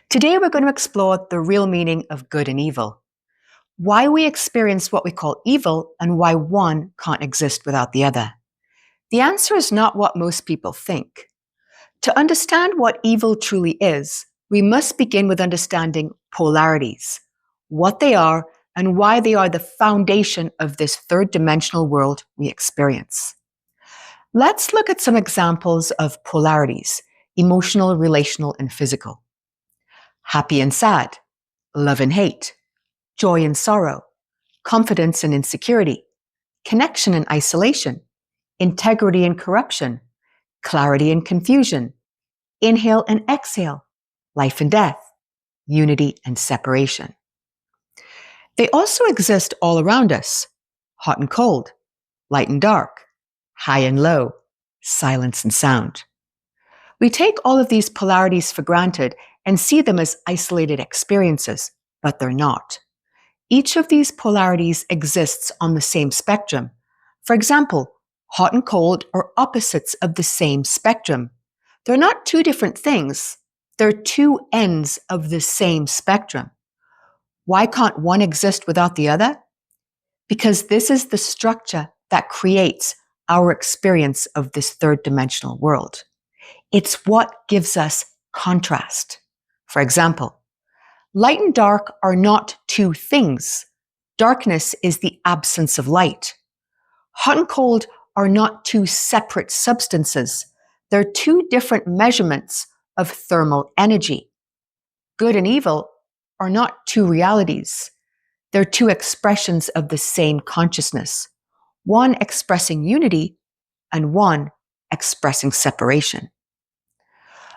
Today we're going to explore the real meaning of good and evil, why we experience what we call evil, and why one can't exist without the other. The answer is not what most people think. To understand what evil truly is, we must begin with understanding polarities, what they are, and why they are the foundation of this third-dimensional world we experience. Let's look at some examples of polarities: emotional, relational, and physical. Happy and sad, love and hate, joy and sorrow, confidence and insecurity, connection and isolation, integrity and corruption, clarity and confusion, inhale and exhale, life and death, unity and separation. They also exist all around us: hot and cold, light and dark, high and low, silence and sound. We take all of these polarities for granted and see them as isolated experiences, but they're not. Each of these polarities exists on the same spectrum. For example, hot and cold are opposites of the same spectrum. They're not two different things. They're two ends of the same spectrum. Why can't one exist without the other? Because this is the structure that creates our experience of this third-dimensional world. It's what gives us contrast. For example, light and dark are not two things. Darkness is the absence of light. Hot and cold are not two separate substances. They're two different measurements of thermal energy. Good and evil are not two realities. They're two expressions of the same consciousness, one expressing unity and one expressing separation.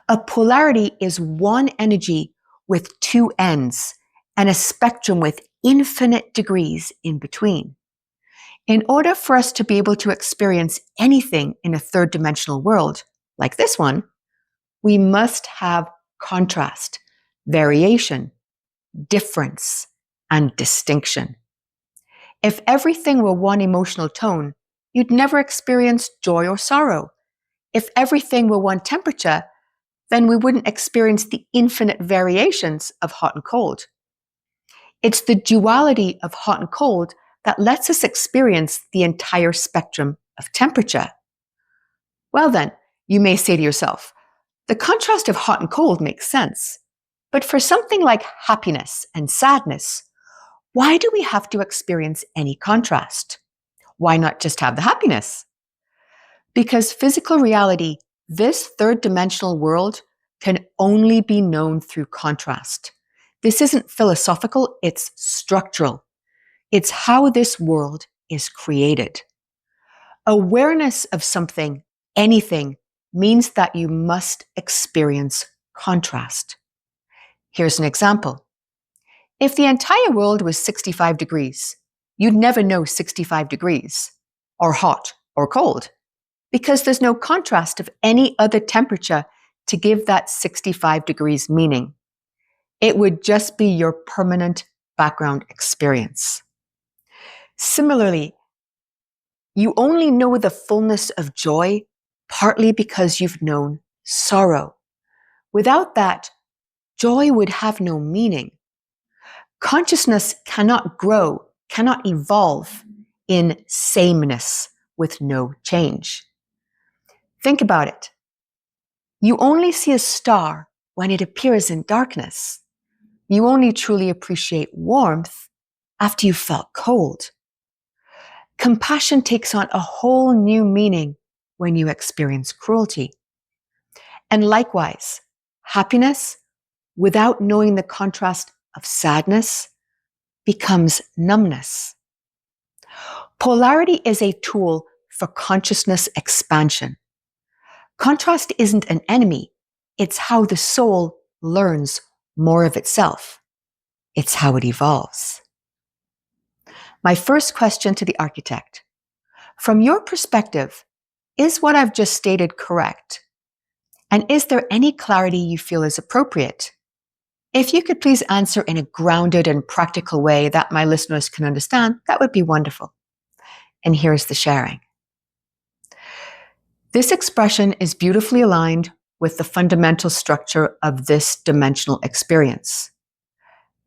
A polarity is one energy with two ends and a spectrum with infinite degrees in between. In order for us to be able to experience anything in a third-dimensional world, like this one, we must have contrast, variation, difference, and distinction. If everything were one emotional tone, you'd never experience joy or sorrow. If everything were one temperature, then we wouldn't experience the infinite variations of hot and cold. It's the duality of hot and cold that lets us experience the entire spectrum of temperature. Well then, you may say to yourself, the contrast of hot and cold makes sense. But for something like happiness and sadness, why do we have to experience any contrast? Why not just have the happiness? Because physical reality, this third-dimensional world, can only be known through contrast. This isn't philosophical, it's structural. It's how this world is created. Awareness of something, anything, means that you must experience contrast. Here's an example. If the entire world was 65 degrees, you'd never know 65 degrees, or hot or cold, because there's no contrast of any other temperature to give that 65 degrees meaning. It would just be your permanent background experience. Similarly, you only know the fullness of joy partly because you've known sorrow. Without that, joy would have no meaning. Consciousness cannot grow, cannot evolve in sameness with no change. Think about it. You only see a star when it appears in darkness. You only truly appreciate warmth after you've felt cold. Compassion takes on a whole new meaning when you experience cruelty. And likewise, happiness, without knowing the contrast of sadness, becomes numbness. Polarity is a tool for consciousness expansion. Contrast isn't an enemy. It's how the soul learns more of itself. It's how it evolves. My first question to the architect: from your perspective, is what I've just stated correct? And is there any clarity you feel is appropriate? If you could please answer in a grounded and practical way that my listeners can understand, that would be wonderful. And here's the sharing. This expression is beautifully aligned with the fundamental structure of this dimensional experience.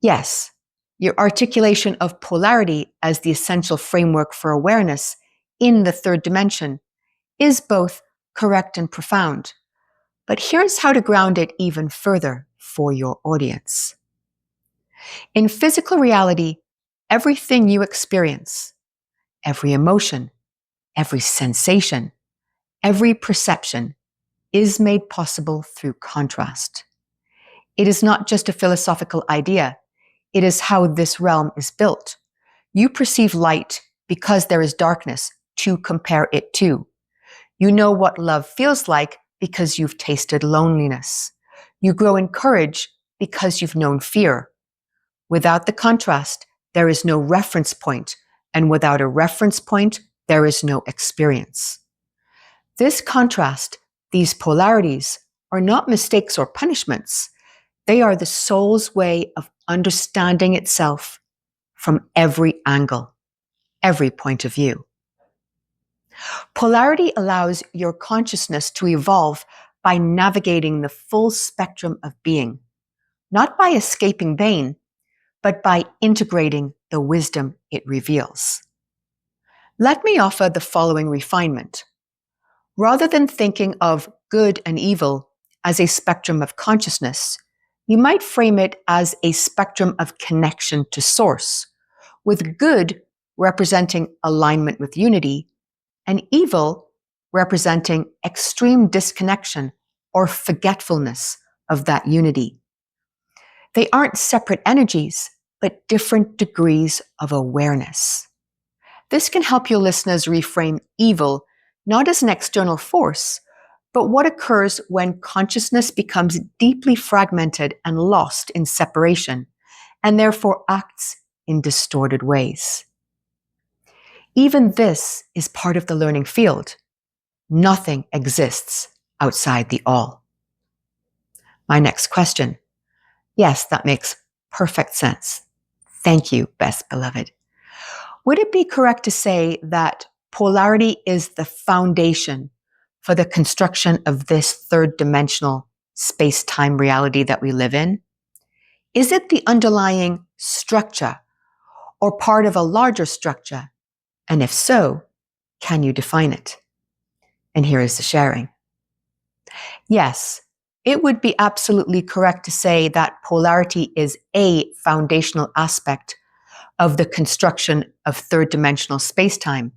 Yes, your articulation of polarity as the essential framework for awareness in the third dimension is both correct and profound. But here's how to ground it even further for your audience. In physical reality, everything you experience, every emotion, every sensation, every perception is made possible through contrast. It is not just a philosophical idea. It is how this realm is built. You perceive light because there is darkness to compare it to. You know what love feels like because you've tasted loneliness. You grow in courage because you've known fear. Without the contrast, there is no reference point, and without a reference point, there is no experience. This contrast, these polarities, are not mistakes or punishments. They are the soul's way of understanding itself from every angle, every point of view. Polarity allows your consciousness to evolve by navigating the full spectrum of being, not by escaping pain, but by integrating the wisdom it reveals. Let me offer the following refinement. Rather than thinking of good and evil as a spectrum of consciousness, you might frame it as a spectrum of connection to source, with good representing alignment with unity, and evil representing extreme disconnection or forgetfulness of that unity. They aren't separate energies, but different degrees of awareness. This can help your listeners reframe evil not as an external force, but what occurs when consciousness becomes deeply fragmented and lost in separation, and therefore acts in distorted ways. Even this is part of the learning field. Nothing exists outside the all. My next question. Yes, that makes perfect sense. Thank you, best beloved. Would it be correct to say that polarity is the foundation for the construction of this third dimensional space-time reality that we live in? Is it the underlying structure or part of a larger structure? And if so, can you define it? And here is the sharing. Yes, it would be absolutely correct to say that polarity is a foundational aspect of the construction of third-dimensional space-time,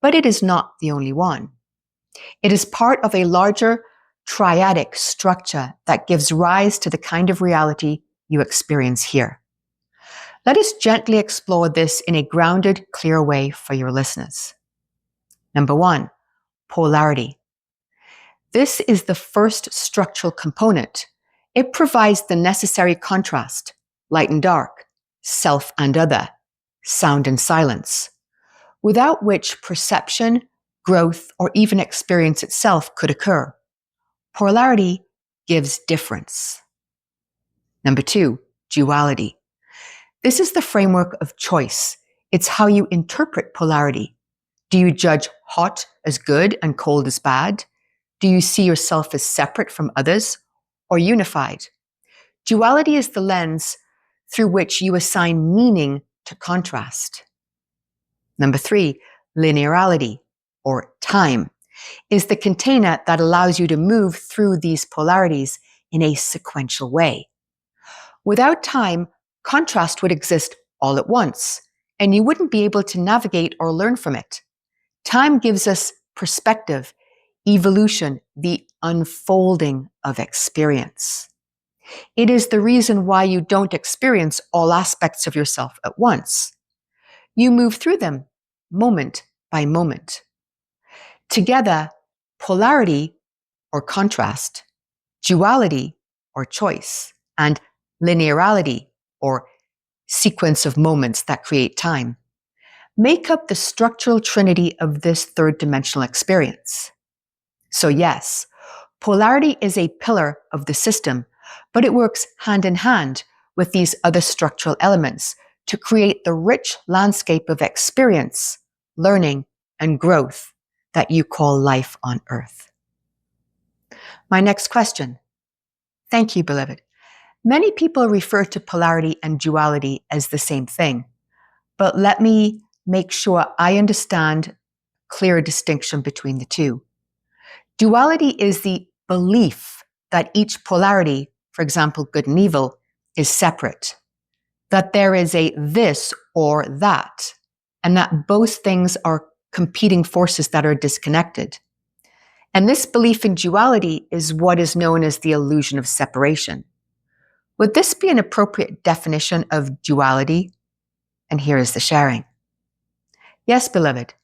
but it is not the only one. It is part of a larger triadic structure that gives rise to the kind of reality you experience here. Let us gently explore this in a grounded, clear way for your listeners. Number one, polarity. This is the first structural component. It provides the necessary contrast, light and dark, self and other, sound and silence, without which perception, growth, or even experience itself could occur. Polarity gives difference. Number two, duality. This is the framework of choice. It's how you interpret polarity. Do you judge hot as good and cold as bad? Do you see yourself as separate from others or unified? Duality is the lens through which you assign meaning to contrast. Number three, linearity, or time, is the container that allows you to move through these polarities in a sequential way. Without time, contrast would exist all at once, and you wouldn't be able to navigate or learn from it. Time gives us perspective, evolution, the unfolding of experience. It is the reason why you don't experience all aspects of yourself at once. You move through them moment by moment. Together, polarity or contrast, duality or choice, and linearity or sequence of moments that create time make up the structural trinity of this third dimensional experience. So yes, polarity is a pillar of the system, but it works hand in hand with these other structural elements to create the rich landscape of experience, learning, and growth that you call life on Earth. My next question. Thank you, beloved. Many people refer to polarity and duality as the same thing, but let me make sure I understand clear distinction between the two. Duality is the belief that each polarity, for example, good and evil, is separate, that there is a this or that, and that both things are competing forces that are disconnected. And this belief in duality is what is known as the illusion of separation. Would this be an appropriate definition of duality? And here is the sharing. Yes, beloved,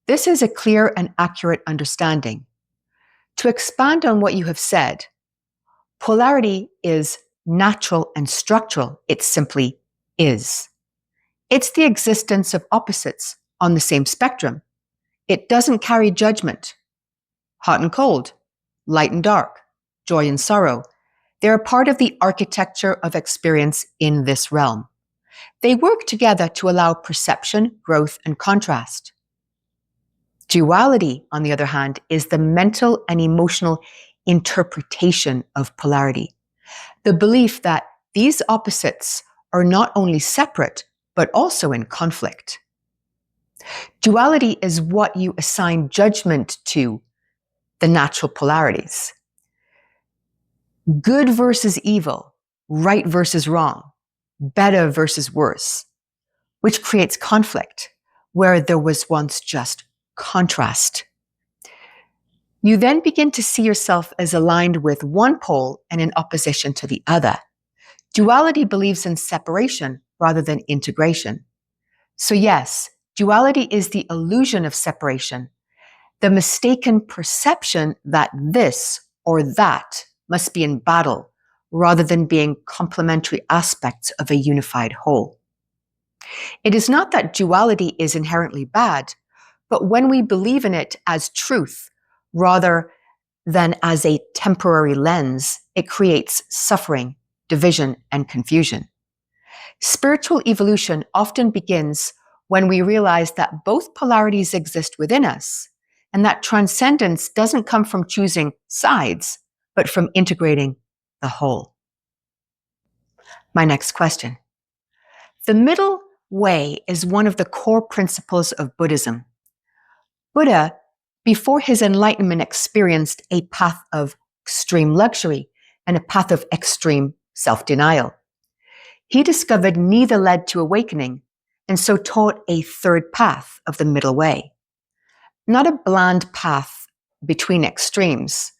this is a clear and accurate understanding. To expand on what you have said, polarity is natural and structural. It simply is. It's the existence of opposites on the same spectrum. It doesn't carry judgment. Hot and cold, light and dark, joy and sorrow. They are part of the architecture of experience in this realm. They work together to allow perception, growth, and contrast. Duality, on the other hand, is the mental and emotional interpretation of polarity. The belief that these opposites are not only separate, but also in conflict. Duality is what you assign judgment to, the natural polarities. Good versus evil, right versus wrong, better versus worse, which creates conflict where there was once just contrast. You then begin to see yourself as aligned with one pole and in opposition to the other. Duality believes in separation rather than integration. So yes, duality is the illusion of separation, the mistaken perception that this or that must be in battle rather than being complementary aspects of a unified whole. It is not that duality is inherently bad, but when we believe in it as truth rather than as a temporary lens, it creates suffering, division, and confusion. Spiritual evolution often begins when we realize that both polarities exist within us, and that transcendence doesn't come from choosing sides, but from integrating the whole. My next question. The middle way is one of the core principles of Buddhism. Buddha, before his enlightenment, experienced a path of extreme luxury and a path of extreme self-denial. He discovered neither led to awakening, and so taught a third path of the middle way. Not a bland path between extremes,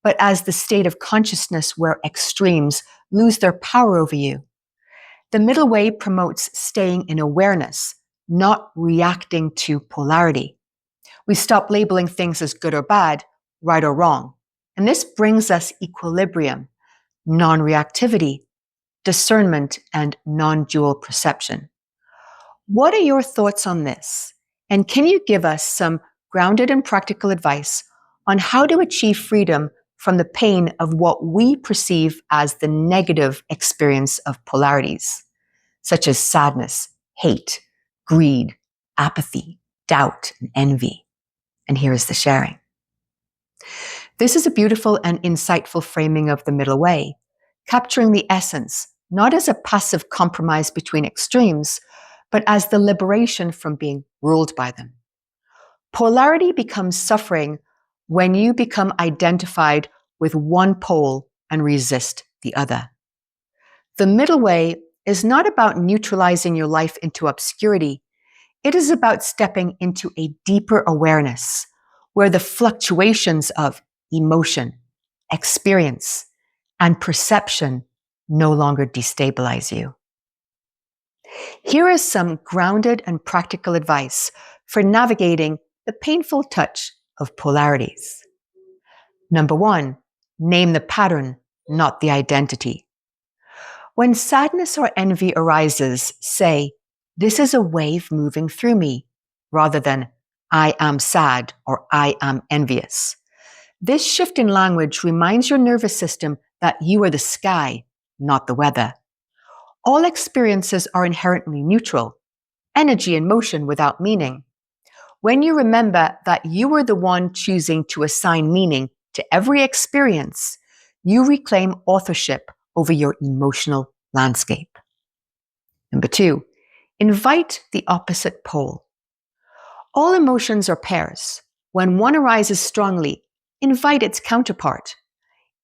but as the state of consciousness where extremes lose their power over you. The middle way promotes staying in awareness, not reacting to polarity. We stop labeling things as good or bad, right or wrong. And this brings us equilibrium, non-reactivity, discernment, and non-dual perception. What are your thoughts on this? And can you give us some grounded and practical advice on how to achieve freedom from the pain of what we perceive as the negative experience of polarities, such as sadness, hate, greed, apathy, doubt, and envy? And here is the sharing. This is a beautiful and insightful framing of the middle way, capturing the essence, not as a passive compromise between extremes, but as the liberation from being ruled by them. Polarity becomes suffering when you become identified with one pole and resist the other. The middle way is not about neutralizing your life into obscurity. It is about stepping into a deeper awareness where the fluctuations of emotion, experience, and perception no longer destabilize you. Here is some grounded and practical advice for navigating the painful touch of polarities. Number 1, name the pattern, not the identity. When sadness or envy arises, say, "This is a wave moving through me," rather than "I am sad" or "I am envious. This shift in language reminds your nervous system that you are the sky, not the weather. All experiences are inherently neutral, energy and motion without meaning. When you remember that you were the one choosing to assign meaning to every experience, you reclaim authorship over your emotional landscape. Number 2, invite the opposite pole. All emotions are pairs. When one arises strongly, invite its counterpart.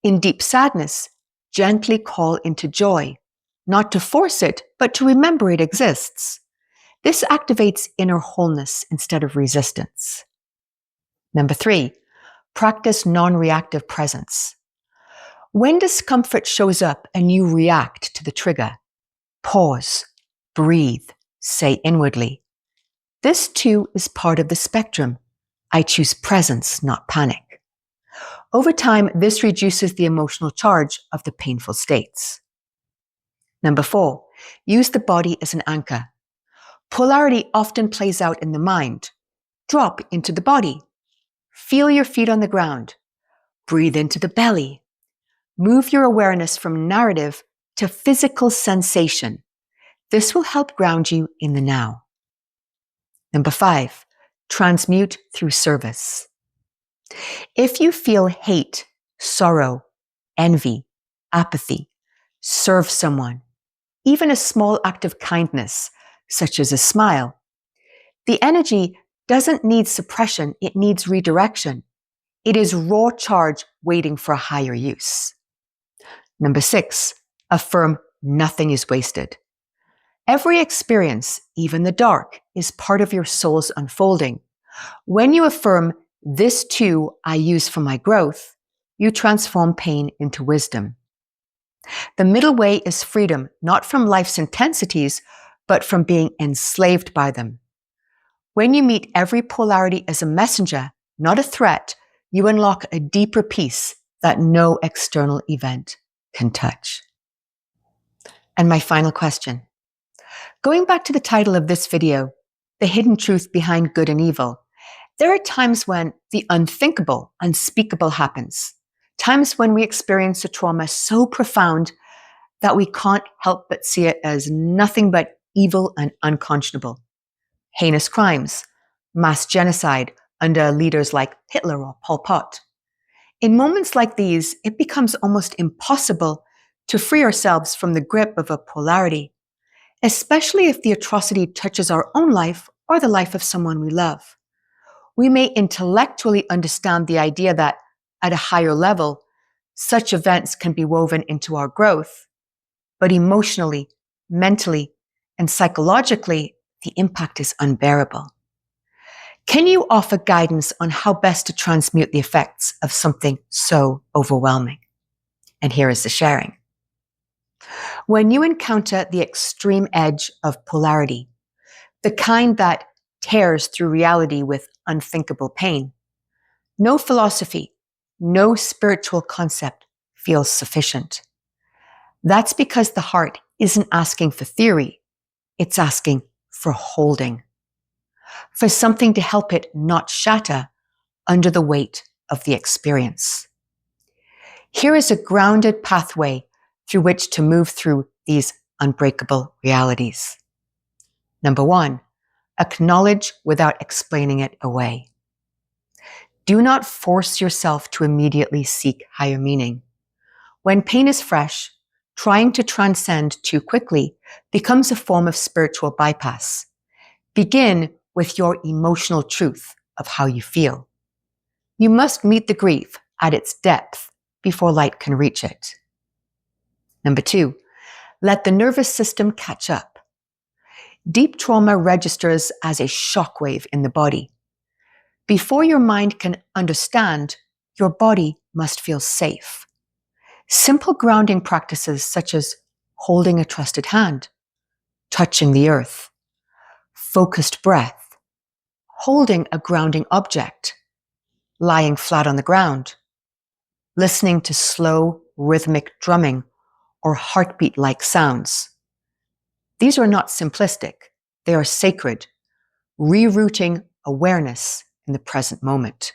In deep sadness, gently call into joy, not to force it, but to remember it exists. This activates inner wholeness instead of resistance. Number 3, practice non-reactive presence. When discomfort shows up and you react to the trigger, pause, breathe, say inwardly, "This too is part of the spectrum. I choose presence, not panic." Over time, this reduces the emotional charge of the painful states. Number 4, use the body as an anchor. Polarity often plays out in the mind. Drop into the body. Feel your feet on the ground. Breathe into the belly. Move your awareness from narrative to physical sensation. This will help ground you in the now. Number 5, transmute through service. If you feel hate, sorrow, envy, apathy, serve someone, even a small act of kindness, such as a smile. The energy doesn't need suppression, it needs redirection. It is raw charge waiting for a higher use. Number 6, affirm nothing is wasted. Every experience, even the dark, is part of your soul's unfolding. When you affirm, "This too I use for my growth," you transform pain into wisdom. The middle way is freedom, not from life's intensities, but from being enslaved by them. When you meet every polarity as a messenger, not a threat, you unlock a deeper peace that no external event can touch. And my final question. Going back to the title of this video, The Hidden Truth Behind Good and Evil, there are times when the unthinkable, unspeakable happens. Times when we experience a trauma so profound that we can't help but see it as nothing but evil and unconscionable. Heinous crimes, mass genocide under leaders like Hitler or Pol Pot. In moments like these, it becomes almost impossible to free ourselves from the grip of a polarity, especially if the atrocity touches our own life or the life of someone we love. We may intellectually understand the idea that, at a higher level, such events can be woven into our growth, but emotionally, mentally, and psychologically, the impact is unbearable. Can you offer guidance on how best to transmute the effects of something so overwhelming? And here is the sharing. When you encounter the extreme edge of polarity, the kind that tears through reality with unthinkable pain, no philosophy, no spiritual concept feels sufficient. That's because the heart isn't asking for theory, it's asking for holding, for something to help it not shatter under the weight of the experience. Here is a grounded pathway through which to move through these unbreakable realities. Number 1, acknowledge without explaining it away. Do not force yourself to immediately seek higher meaning. When pain is fresh, trying to transcend too quickly becomes a form of spiritual bypass. Begin with your emotional truth of how you feel. You must meet the grief at its depth before light can reach it. Number 2, let the nervous system catch up. Deep trauma registers as a shockwave in the body. Before your mind can understand, your body must feel safe. Simple grounding practices such as holding a trusted hand, touching the earth, focused breath, holding a grounding object, lying flat on the ground, listening to slow, rhythmic drumming or heartbeat-like sounds. These are not simplistic, they are sacred, rerouting awareness in the present moment.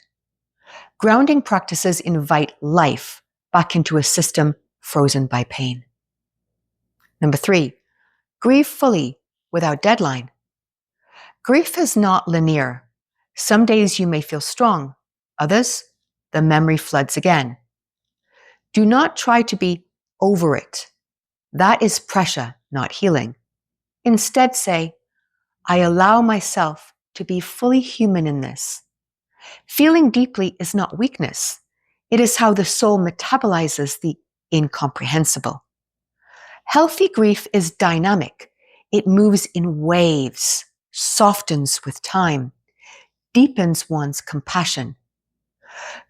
Grounding practices invite life back into a system frozen by pain. Number 3, grieve fully without deadline. Grief is not linear. Some days you may feel strong, others the memory floods again. Do not try to be over it. That is pressure, not healing. Instead say, I allow myself to be fully human in this. Feeling deeply is not weakness. It is how the soul metabolizes the incomprehensible. Healthy grief is dynamic. It moves in waves, softens with time, deepens one's compassion.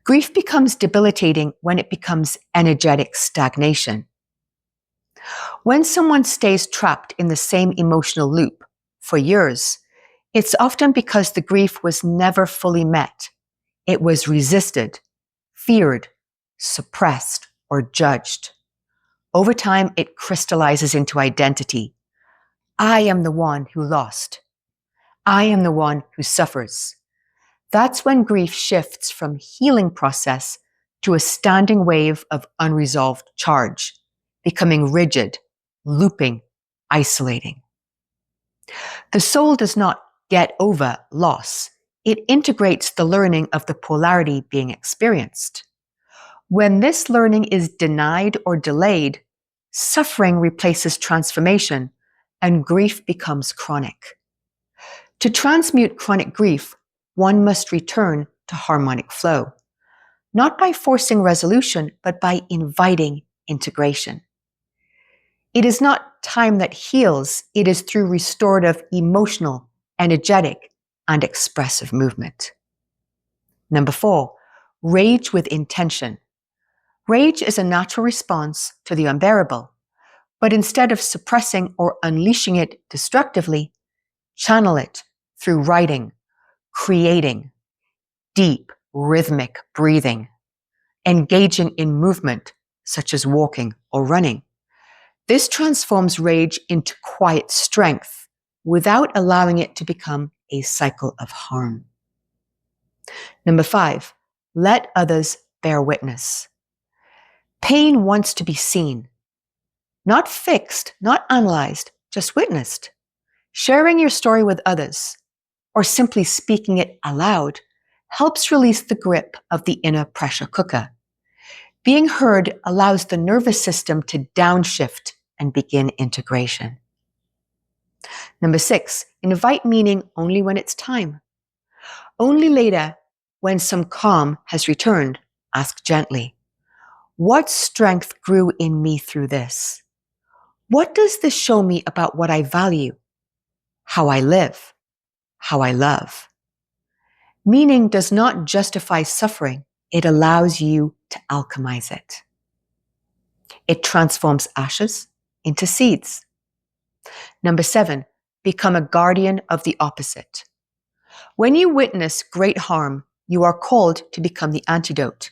Grief becomes debilitating when it becomes energetic stagnation. When someone stays trapped in the same emotional loop for years, it's often because the grief was never fully met. It was resisted, feared, suppressed, or judged. Over time, it crystallizes into identity. I am the one who lost. I am the one who suffers. That's when grief shifts from healing process to a standing wave of unresolved charge, becoming rigid, looping, isolating. The soul does not get over loss. It integrates the learning of the polarity being experienced. When this learning is denied or delayed, suffering replaces transformation and grief becomes chronic. To transmute chronic grief, one must return to harmonic flow, not by forcing resolution, but by inviting integration. It is not time that heals, it is through restorative, emotional, energetic, and expressive movement. Number 4, rage with intention. Rage is a natural response to the unbearable, but instead of suppressing or unleashing it destructively, channel it through writing, creating, deep, rhythmic breathing, engaging in movement such as walking or running. This transforms rage into quiet strength without allowing it to become a cycle of harm. Number 5, let others bear witness. Pain wants to be seen, not fixed, not analyzed, just witnessed. Sharing your story with others, or simply speaking it aloud, helps release the grip of the inner pressure cooker. Being heard allows the nervous system to downshift and begin integration. Number 6, invite meaning only when it's time. Only later, when some calm has returned, ask gently, what strength grew in me through this? What does this show me about what I value, how I live, how I love? Meaning does not justify suffering. It allows you to alchemize it. It transforms ashes into seeds. Number 7, become a guardian of the opposite. When you witness great harm, you are called to become the antidote.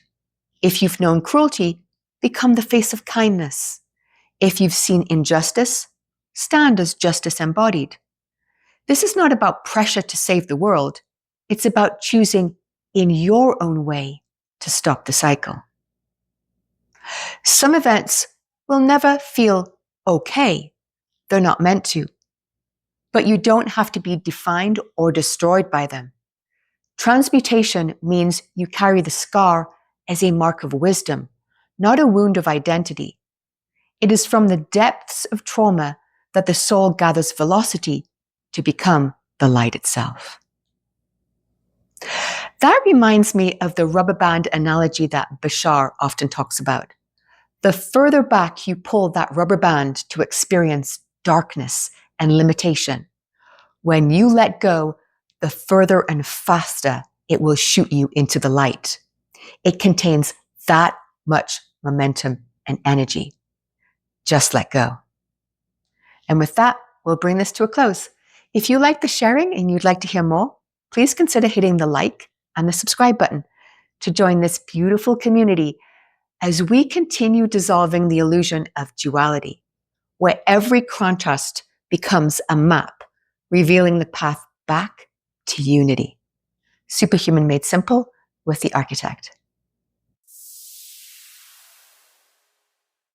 If you've known cruelty, become the face of kindness. If you've seen injustice, stand as justice embodied. This is not about pressure to save the world. It's about choosing in your own way to stop the cycle. Some events will never feel okay. They're not meant to. But you don't have to be defined or destroyed by them. Transmutation means you carry the scar as a mark of wisdom, not a wound of identity. It is from the depths of trauma that the soul gathers velocity to become the light itself. That reminds me of the rubber band analogy that Bashar often talks about. The further back you pull that rubber band to experience darkness and limitation, when you let go, the further and faster it will shoot you into the light. It contains that much momentum and energy. Just let go. And with that, we'll bring this to a close. If you like the sharing and you'd like to hear more, please consider hitting the like and the subscribe button to join this beautiful community as we continue dissolving the illusion of duality, where every contrast becomes a map, revealing the path back to unity. Superhuman made simple with the architect.